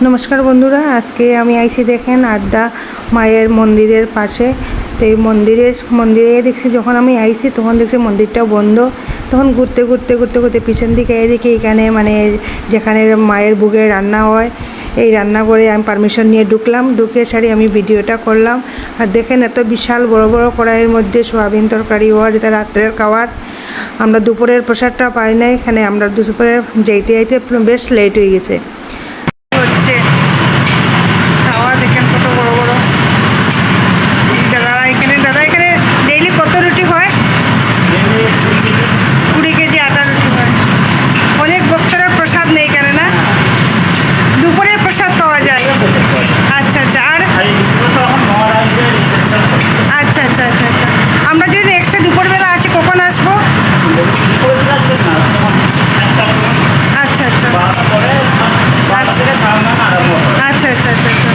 নমস্কার বন্ধুরা, আজকে আমি আইছি দেখেন আদ্যা মায়ের মন্দিরের পাশে। তো এই মন্দিরে দেখছি যখন আমি আইছি তখন দেখছি মন্দিরটাও বন্ধ। তখন ঘুরতে পিছন দিকে এদিকে এখানে মানে যেখানে মায়ের বুকে রান্না হয় এই রান্না করে আমি পারমিশন নিয়ে ঢুকলাম। ঢুকে সারি আমি ভিডিওটা করলাম। আর দেখেন এত বিশাল বড় বড় কড়াইয়ের মধ্যে সোয়াবিন তরকারি হওয়ার, এটা রাত্রের খাবার। আমরা দুপুরের প্রসাদটা পাই না এখানে, আমরা দুপুরে যাইতে বেশ লেট হয়ে গেছে। দেখেন কত বড় বড় দাদা এখানে ডেইলি কত রুটি হয়? 20 কেজি আটা রুটি হয়। অনেক ভক্তরা প্রসাদ নেই কেন না? দুপুরের প্রসাদ পাওয়া যায়। আচ্ছা আচ্ছা। আর আচ্ছা আচ্ছা আচ্ছা আচ্ছা আমরা যদি নেক্সটে দুপুরবেলা আছি কখন আসবো? আচ্ছা আচ্ছা আচ্ছা আচ্ছা আচ্ছা আচ্ছা আচ্ছা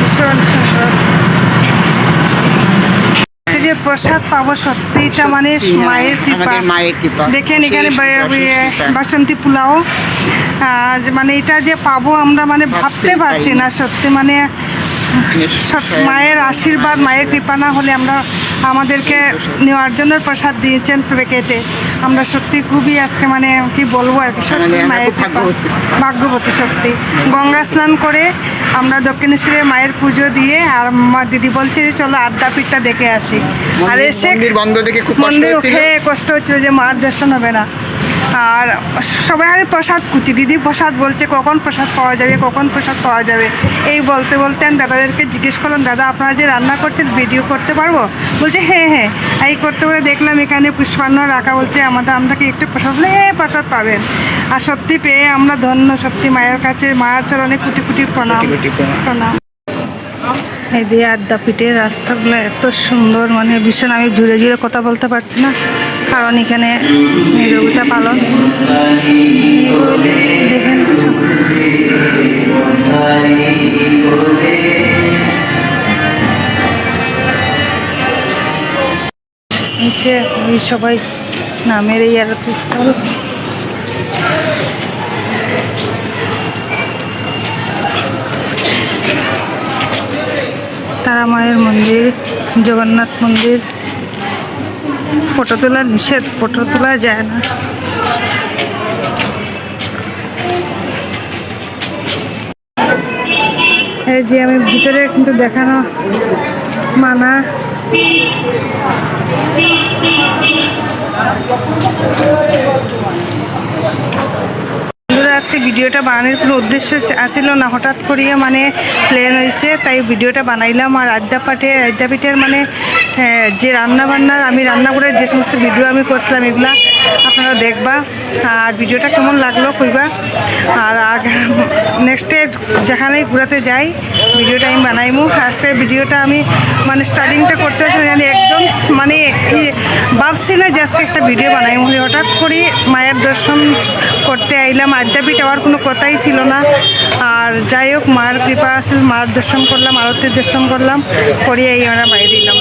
ভীষণ সুন্দর যে প্রসাদ পাবো সত্যিটা মানে মায়ের কৃপা। দেখেন এখানে বাসন্তী পোলাও, মানে এটা যে পাবো আমরা মানে ভাবতে পারছি না। সত্যি মানে মায়ের আশীর্বাদ, মায়ের কৃপা না হলে আমরা আমাদেরকে নেওয়ার জন্য প্রসাদ দিয়েছেন প্যাকেটে। আমরা সত্যি খুবই আজকে মানে কি বলবো আর কি, সত্যি মায়ের কৃপা, ভাগ্যবতী সত্যি। গঙ্গা স্নান করে আমরা দক্ষিণেশ্বরে মায়ের পুজো দিয়ে আর মা দিদি বলছে যে চলো আদ্যাপীঠটা দেখে আসি। আর এসে মন্দির উঠে কষ্ট হচ্ছিল যে মার দর্শন হবে না। আর সবাই আমি প্রসাদ খুঁজি, দিদি প্রসাদ বলছে কখন প্রসাদ পাওয়া যাবে, কখন প্রসাদ পাওয়া যাবে। এই বলতে আমি দাদাদেরকে জিজ্ঞেস করলাম, দাদা আপনারা যে রান্না করছেন ভিডিও করতে পারবো? বলছে হ্যাঁ হ্যাঁ। এই করতে দেখলাম এখানে পুষ্পান্ন রাখা, বলছে আমরা কি একটু প্রসাদ বলে হ্যাঁ প্রসাদ পাবেন। আর সত্যি পেয়ে আমরা ধন্য, সত্যি মায়ের কাছে মায়ের চরণে কোটি কোটি প্রণাম। এই দিয়ে আদ্যাপীঠের রাস্তাগুলো এত সুন্দর, মানে ভীষণ। আমি জুড়ে কথা বলতে পারছি না কারণ এখানে নিরবতা পালন। দেখেন নিচে এই সবাই নামের এই আরতি স্থল। তারা মায়ের মন্দির, জগন্নাথ মন্দির। ফটো তোলা নিষেধ, ফটো তোলা যায় না। এই যে আমি ভিতরে কিন্তু দেখানো মানা। আজকে ভিডিওটা বানানোর কোনো উদ্দেশ্য আছিল না, হঠাৎ করিয়া মানে প্ল্যান হয়েছে তাই ভিডিওটা বানাইলাম। আর আদ্যাপীঠের মানে যে রান্নাবান্নার আমি রান্না করে যে সমস্ত ভিডিও আমি করছিলাম এগুলা আপনারা দেখবা। আর ভিডিওটা কেমন লাগলো কইবা। আর নেক্সটে যেখানেই ঘুরাতে যাই ভিডিওটা আমি বানাইমু। আজকে ভিডিওটা আমি মানে স্টার্টিংটা করতে জানি একদম মানে ভাবছি না যে আজকে একটা ভিডিও বানাইমু। হঠাৎ করে মায়ের দর্শন করতে আইলাম। আদ্যাপীঠ হওয়ার কোনো কথাই ছিল না। আর যাই হোক মায়ের কৃপা আছে, মায়ের দর্শন করলাম, আরতির দর্শন করলাম, করিয়ে এই আমরা বাইরে দিলাম।